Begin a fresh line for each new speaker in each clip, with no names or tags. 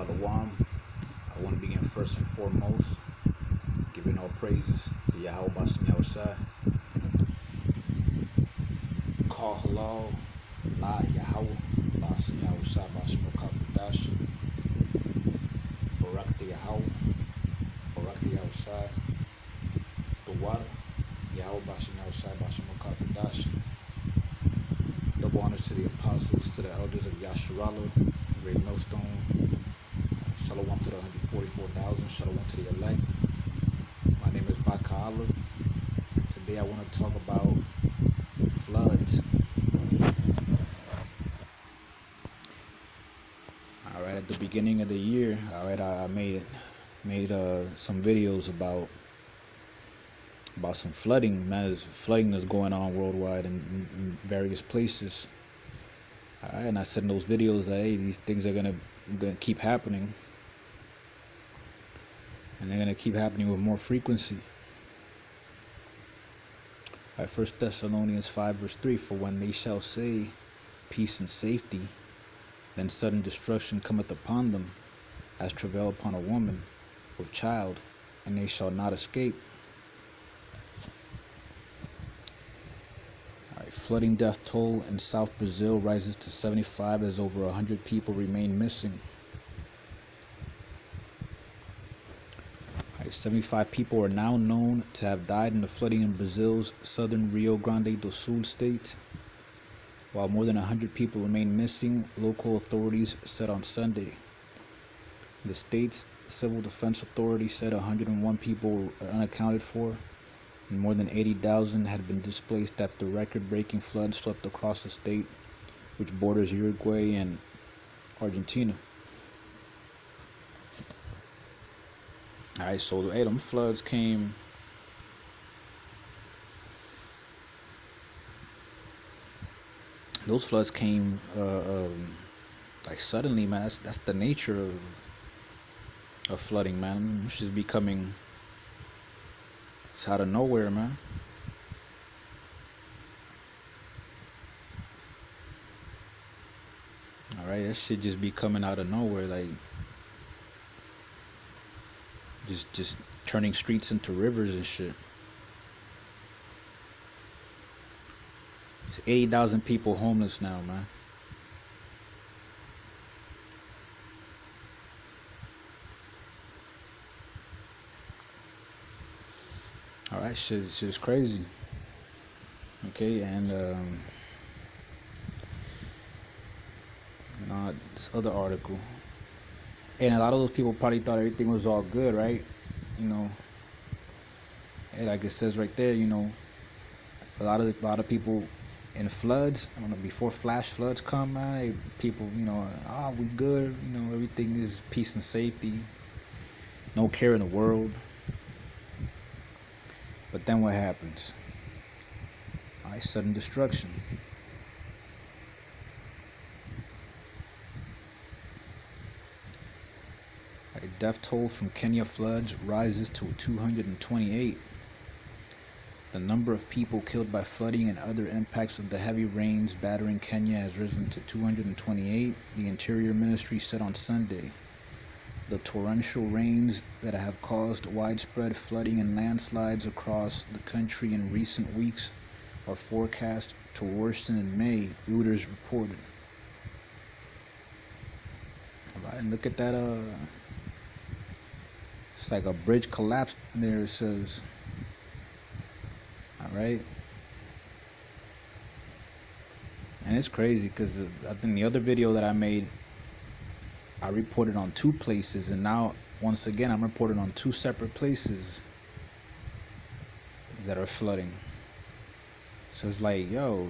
Shalom. I want to begin first and foremost giving all praises to Yahweh Bashim Yahushai. Call halal, la Yahweh Bashim Yahushai Bashim Okabadash. Barak to Yahweh, Barak to Yahushai. The water, Yahweh Bashim Yahushai Bashim Okabadash. Double honors to the apostles, to the elders of Yasharala, Greatmillstone. Shalom to the 144,000. Shalom to the elect. My name is Baka'Allah. Today I want to talk about floods. All right, at the beginning of the year, I made some videos about some flooding. Man, there's flooding that's going on worldwide in various places. All right, and I said in those videos that hey, these things are gonna keep happening, and they're gonna keep happening with more frequency. All right, 1 Thessalonians 5 verse 3, for when they shall say peace and safety, then sudden destruction cometh upon them, as travail upon a woman with child, and they shall not escape. Flooding death toll in South Brazil rises to 75 as over 100 people remain missing. 75 people are now known to have died in the flooding in Brazil's southern Rio Grande do Sul state, while more than 100 people remain missing, local authorities said on Sunday. The state's Civil Defense Authority said 101 people are unaccounted for, and more than 80,000 had been displaced after record-breaking floods swept across the state, which borders Uruguay and Argentina. All right, so them floods came. Those floods came like suddenly, man. That's the nature of flooding, man. It's just becoming. It's out of nowhere, man. All right, that shit just be coming out of nowhere, like just turning streets into rivers and shit. There's 80,000 people homeless now, man. All right, shit's crazy. Okay, and this other article, and a lot of those people probably thought everything was all good, right? You know, and like it says right there, you know, a lot of people in floods, before flash floods come, man, people, you know, we good, you know, everything is peace and safety, no care in the world. But then what happens? All right, sudden destruction. All right, death toll from Kenya floods rises to 228. The number of people killed by flooding and other impacts of the heavy rains battering Kenya has risen to 228, the Interior Ministry said on Sunday. The torrential rains that have caused widespread flooding and landslides across the country in recent weeks are forecast to worsen in May, Reuters reported. All right, and look at that. It's like a bridge collapsed there, it says. All right. And it's crazy because I think the other video that I made, I reported on 2 places, and now once again I'm reporting on 2 separate places that are flooding. So it's like, yo,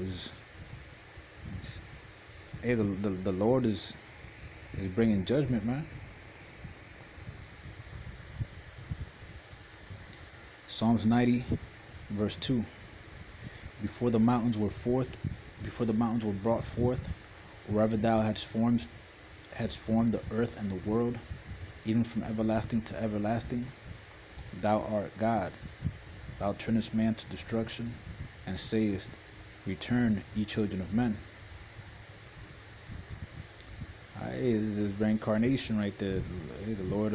hey, the Lord is bringing judgment, man. Psalms 90 verse 2. Before the mountains were brought forth, wherever thou hadst formed the earth and the world, even from everlasting to everlasting, thou art God. Thou turnest man to destruction, and sayest, return, ye children of men. This is reincarnation right there. The Lord,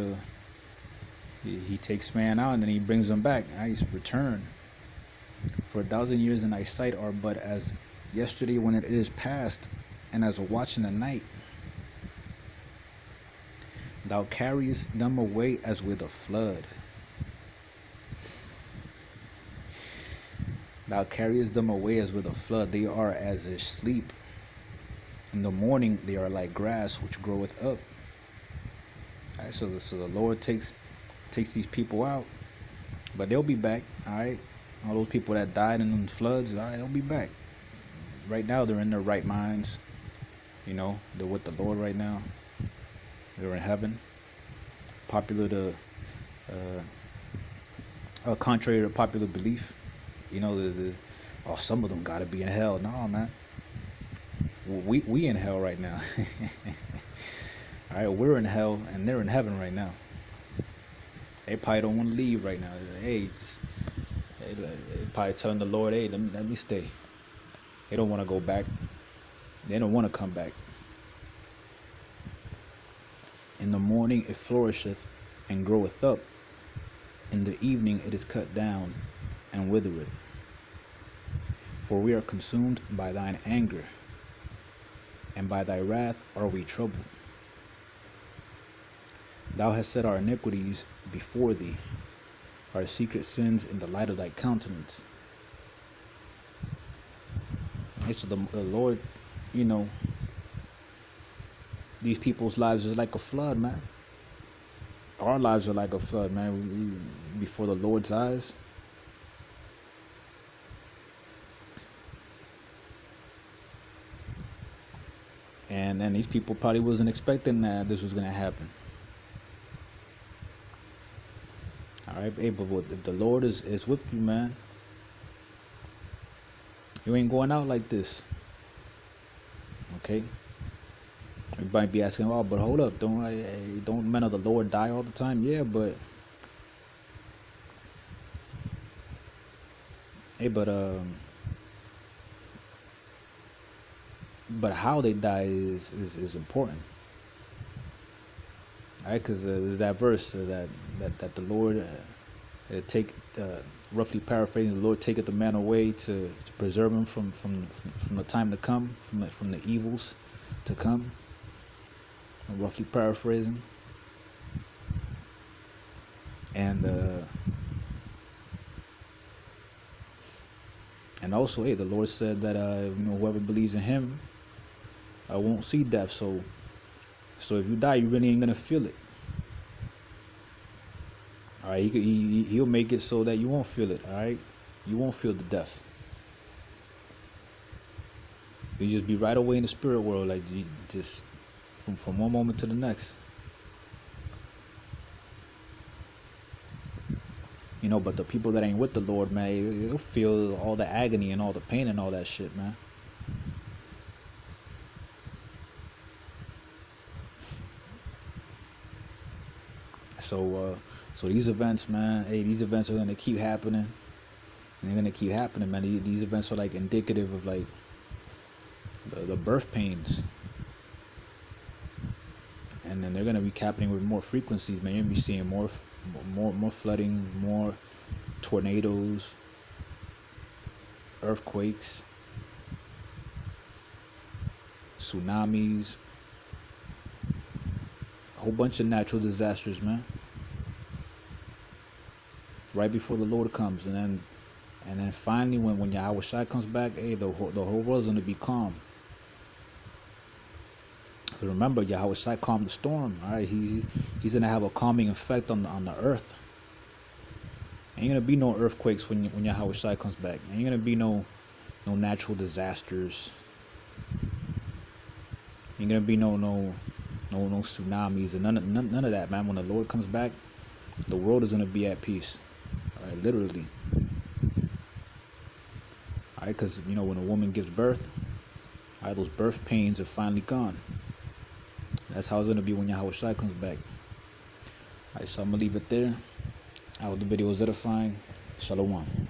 he takes man out and then he brings him back. He's return. For 1,000 years in thy sight are but as yesterday when it is past, and as a watch in the night. Thou carriest them away as with a flood. Thou carriest them away as with a flood. They are as asleep. In the morning they are like grass which groweth up. All right, so the Lord takes these people out, but they'll be back. All right, all those people that died in the floods, all right, they'll be back. Right now they're in their right minds. They're with the Lord right now. They're in heaven. Contrary to popular belief, some of them gotta be in hell. No, man. We in hell right now. All right, we're in hell and they're in heaven right now. They probably don't want to leave right now. They probably telling the Lord, hey, let me stay. They don't want to go back. They don't want to come back. In the morning it flourisheth and groweth up. In the evening it is cut down and withereth. For we are consumed by thine anger, and by thy wrath are we troubled. Thou hast set our iniquities before thee, our secret sins in the light of thy countenance. And so the Lord, these people's lives is like a flood, man. Our lives are like a flood, man, before the Lord's eyes. And then these people probably wasn't expecting that this was going to happen. All right, hey, but if the Lord is with you, man, you ain't going out like this. Okay? You might be asking, oh, but hold up, don't men of the Lord die all the time? Yeah, but how they die is important. All right, because there's that verse that the Lord roughly paraphrasing, the Lord taketh the man away to preserve him from the time to come, from the evils to come. I'm roughly paraphrasing. And also, hey, the Lord said that whoever believes in him won't see death. So if you die, you really ain't gonna feel it. All right, he'll make it so that you won't feel it. All right, you won't feel the death. You just be right away in the spirit world, like you just from one moment to the next. But the people that ain't with the Lord, man, they'll feel all the agony and all the pain and all that shit, man. So these events, man, hey, these events are gonna keep happening. And they're gonna keep happening, man. These events are like indicative of like the birth pains. And then they're gonna be happening with more frequencies, man. You're gonna be seeing more flooding, more tornadoes, earthquakes, tsunamis, a whole bunch of natural disasters, man. Right before the Lord comes, and then finally when Yahweh comes back, hey, the whole world's gonna be calm. So remember, Yahweh calmed the storm. All right, he's gonna have a calming effect on the earth. Ain't gonna be no earthquakes when Yahweh comes back. Ain't gonna be no natural disasters. Ain't gonna be no tsunamis and none of that, man. When the Lord comes back, the world is gonna be at peace. All right, literally. All right, because when a woman gives birth, all right, those birth pains are finally gone. That's how it's going to be when Yahweh comes back. Alright, so I'm going to leave it there. I hope the video was edifying. Shalom.